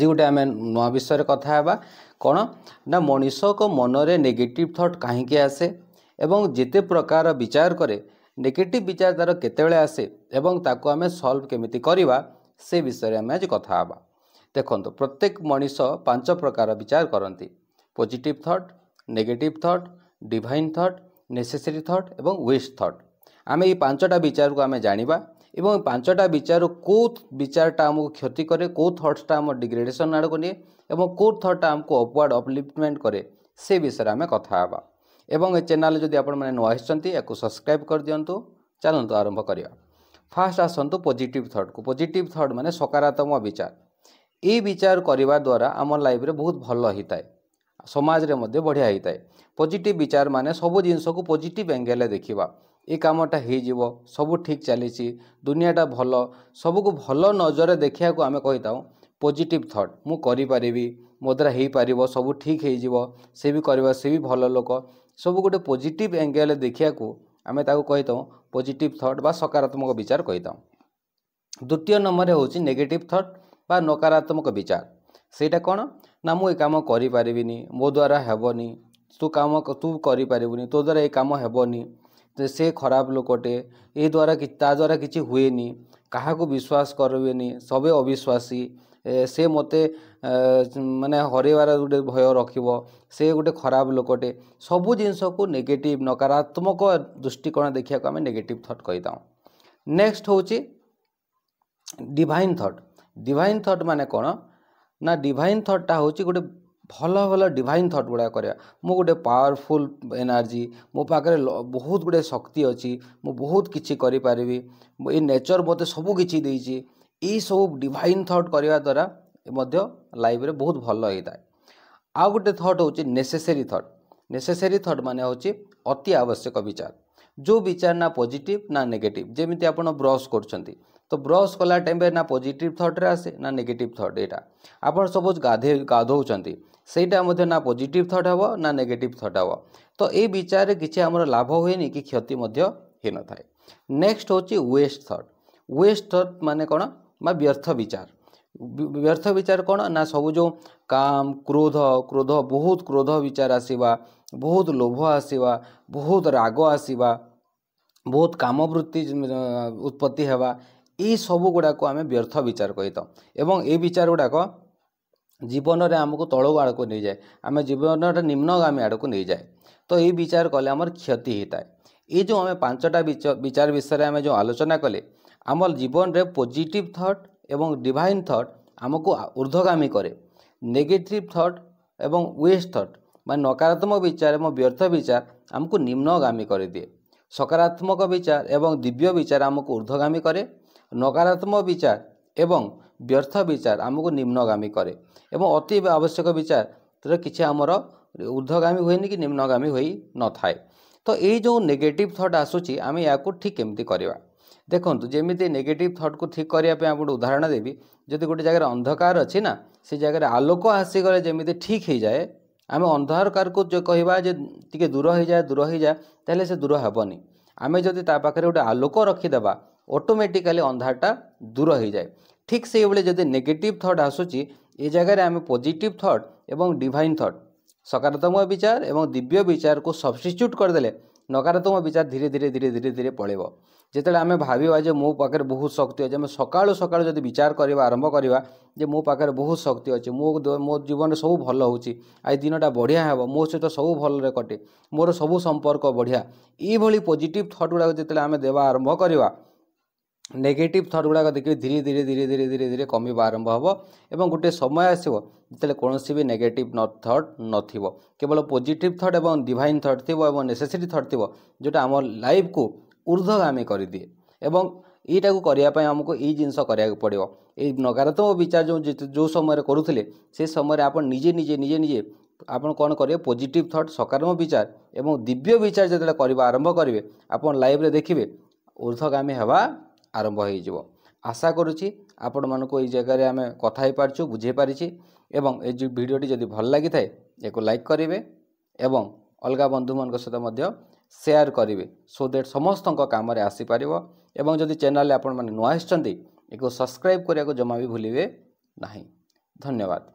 आज गोटे आम नुआ विषय कथा हेबा कौन ना मनीष को मनरे नेगेटिव थॉट कहीं आसे एवं जिते प्रकार विचार करे नेगेटिव विचार तार केतेबेले आसे एवं ताको आमे सॉल्व केमिति करिवा से विषय आम आज कथा हेबा। देखो प्रत्येक मनीष 5 प्रकार विचार करती positive thought, negative thought, divine thought, necessary thought एवं वेस्ट थॉट। आम ये 5टा विचार को आम जानिबा एवं 5टा विचार को विचारटा आमको क्षति करे को थॉट्सटा आम डिग्रेडेशन आड़ को निए एवं को थॉट्टा आमको अपवार्ड अपलिफ्टमेंट करे से विषय आम कथा हेबा। एवं ए चैनल जदि आपण माने नुआ आछंती याकु सब्सक्राइब कर दियंतु। चलंतु आरंभ करिया। फास्ट आसंतु पॉजिटिव थॉट को। पॉजिटिव थॉट माने सकारात्मक विचार। ये विचार करने द्वारा आम लाइफ रे बहुत भल होता है, समाज रे मध्य बढ़िया होता है। पॉजिटिव विचार माने सब जिनस को पॉजिटिव एंगल देखा ये कामटा हो सब ठीक चली दुनियाटा भल सबको भल नजर देखा को आम कही पॉजिटिव थॉट मु करी मो द्वारा हो पार सब ठीक हो से भी करवा से भी भल लोक सब गोटे पॉजिटिव एंगल देखा को आम कही पॉजिटिव थॉट बा सकारात्मक विचार कही। द्वितीय नंबर होची नेगेटिव थॉट बा नकारात्मक विचार। सेटा कौन ना मु काम करि परिबिनी मो द्वारा हेबनी तू काम तू करि परिबुनी तो द्वारा ये काम हेबनी से खराब लोकटे ये द्वारा ता द्वारा किछि हुएनी कहा को विश्वास करबेनी सबे अविश्वासी से मते माने हरेबार गोटे भय रखिबो से गोटे खराब लोकटे सबु जिनस को नेगेटिव नकारात्मक दृष्टिकोण देखिया को आम नेगेटिव थॉट कही था। नेक्स्ट होची डिवाइन थॉट। डिवाइन थॉट माने कौन ना डिवाइन थॉटा होची गोटे भल भल डिवाइन थॉट गुड़ा करा मु गोटे पावरफुल एनर्जी मो पाखे बहुत गुड़े शक्ति अच्छी मु बहुत किछि करि परिबी ये नेचर मते सब किछि देइछि ये सब डिवाइन थॉट करने द्वारा मध्य लाइफ रे बहुत भल होता है। आ गोटे थॉट होची नेसेसरी थॉट। नेसेसरी थॉट माने होची अति आवश्यक विचार जो विचार ना पॉजिटिव ना नेगेटिव। जेमिति आपण ब्रश करछंती तो ब्रश कला टाइम ना पॉजिटिव थॉट रे आसे ना नेगेटिव थॉट। एटा आपण सपोज गाधौचंती सेटा मध्ये ना पॉजिटिव थॉट हेबो ना नेगेटिव थॉट हेबो तो ए विचार रे किछि हमर लाभ होएनी कि क्षति मध्ये हे न थाए। नेक्स्ट होची वेस्ट थॉट। वेस्ट थॉट माने कोन मा व्यर्थ विचार। व्यर्थ विचार कौन ना सब जो काम क्रोध क्रोध बहुत क्रोध विचार आसीबा बहुत लोभ आसीबा बहुत राग आसीबा बहुत कामवृत्ति उत्पत्ति हेबा ये सब गुड़ा को आम व्यर्थ विचार कही था। एवं ये विचार गुड़ाक जीवन में आमको तलू आड़ को नहीं जाए आम जीवन निम्नगामी आड़ को नहीं जाए तो ये विचार कले आमर क्षति होता है। ये जो आम 5टा विचार विषय आम जो आलोचना कले आम जीवन रे पॉजिटिव थॉट एवं डिवाइन थॉट आमको ऊर्ध्वगामी करे। नेगेटिव थॉट एवं वेस्ट थॉट मान नकारात्मक विचार एवं व्यर्थ विचार आमको निम्नगामी कर दिए। सकारात्मक विचार एवं दिव्य विचार आमको ऊर्ध्वगामी करे। नकारात्मक विचार एवं व्यर्थ विचार आमको निम्नगामी करे एवं अति आवश्यक विचार तो किसी आमर ऊर्ध्वगामी हुएनि कि निम्नगामी होई न थाए। तो ये जो नेगेटिव थॉट आसूची आम या ठीक केमती करवा। देखो जमी नेगेटिव थॉट को ठीक करने आप गोटे उदाहरण देवी जदि गोटे जगह अंधकार अच्छी ना से जगह आलोक आसीगले जमी ठीक हो जाए आम अंधकार को जो कहवा टे दूर हो जाए ताहले से दूर हेबनी। आम जदि ता पाखे गोटे आलोक रखीदेवा ऑटोमेटिकली अंधारटा दूर हो जाए। ठीक से भाई जदि नेगेटिव थॉट आसूची ये जगह आम पॉजिटिव थॉट एवं डिवाइन थॉट सकारात्मक विचार एवं दिव्य विचार को सब्स्टिट्यूट करदेले नकारात्मक विचार धीरे धीरे धीरे धीरे धीरे पड़ेब। जिते आम भावा जे मो पाखे बहुत शक्ति अच्छे सकाळु सकाळु जदि विचार करवा आरंभ करवा जे मो पाखे बहुत शक्ति अच्छे मो जीवन सब भल होची आई दिनटा बढ़िया हेब मो सहित सब भल कटे मोर सब संपर्क बढ़िया ये पॉजिटिव थॉट गुड़ा जिते आम देवा आरंभ करवा नेगेटिव थॉट गुड़ा देखिए धीरे धीरे धीरे धीरे धीरे धीरे कमिबा आरंभ हम एवं गोटे समय आसो जिते कौन भी नेगेटिव थॉट नथिबो केवल पॉजिटिव थॉट एवं डिवाइन थॉट थिबो एवं नेसेसरी थॉट थिबो जोटा आम लाइफ को ऊर्ध्वगामी कर दिए। एवं यीटा को करने आमको ये जिनस करा पड़ो ये नकारात्मक विचार जो समय करुले से समय आप निजे निजे निजे निजे आप कौन करेंगे पॉजिटिव थॉट सकारात्मक विचार एवं दिव्य विचार जो करवा आरंभ करेंगे आप लाइफ रे देखिए ऊर्ध्वगामी हवा आरंभ हो। आशा करुच्ची आपण मानक ये जगह आम कथा हो पार्छु बुझे पारिछि एवं ये भिडियोटी जदि भल लगी थाए एक लाइक करेंगे एवं अलगा बंधु मान सहित मध्य शेयर करेंगे सो दैट समस्त काम आसीपर एवं जदि चैनल आपण मैंने नुआ एक सब्सक्राइब करने को जमा भी भूलिए नहीं। ଧନ୍ୟବାଦ।